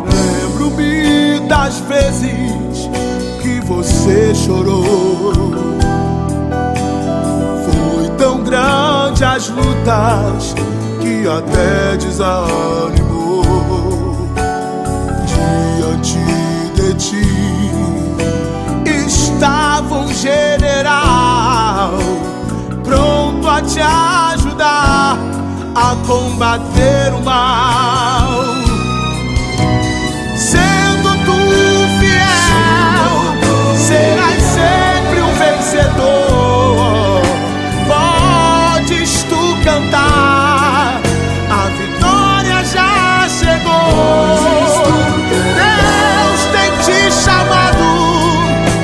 Lembro-me das vezes que você chorou. Foi tão grande as lutas que até desanimou. Diante de ti estava um general pronto a te ajudar a combater o mal. Sendo tu fiel, serás sempre um vencedor. Podes tu cantar, a vitória já chegou. Deus tem te chamado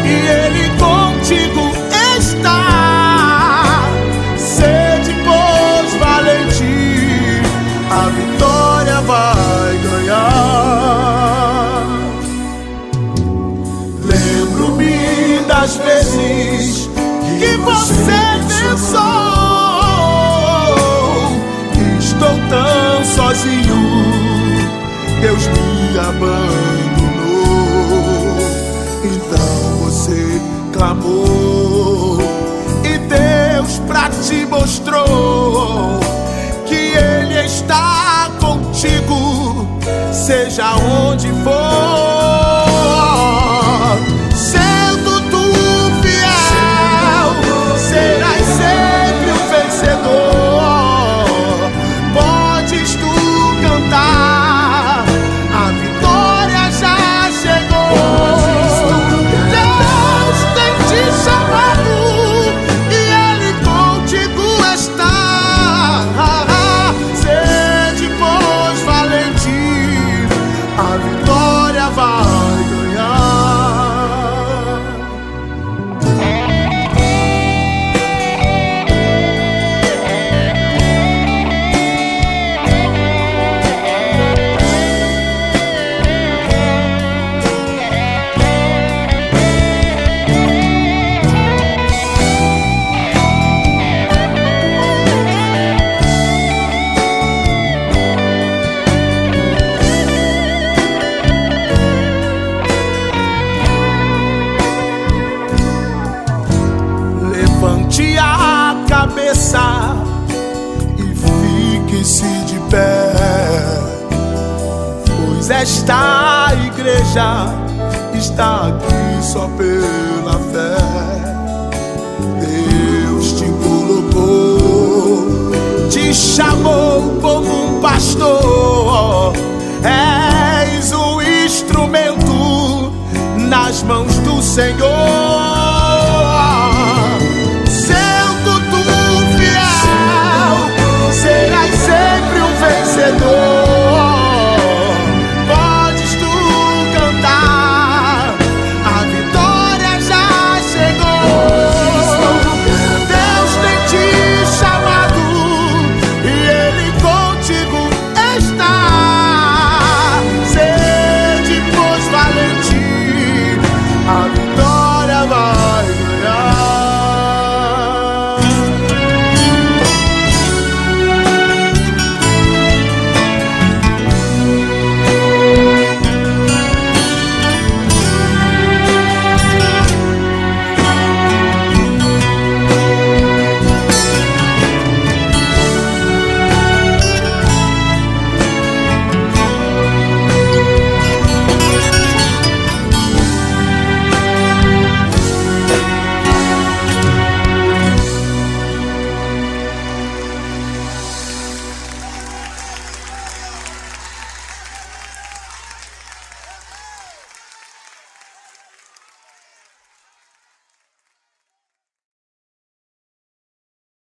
e Ele contigo está. Sede, pois, valente, a vitória vai ganhar. Lembro-me das vezes que você pensou: estou tão sozinho, Deus me abandonou. Então você clamou e Deus pra ti mostrou que Ele está contigo, seja onde for. Sendo tu fiel, serás sempre um vencedor. Podes tu cantar, a vitória já chegou. Deus tem te chamado e Ele contigo está. Sede, pois, valente, a vitória vai ganhar. Levante a cabeça e fique-se de pé, pois esta igreja está aqui só pela fé. Deus te colocou, te chamou como um pastor. És um instrumento nas mãos do Senhor.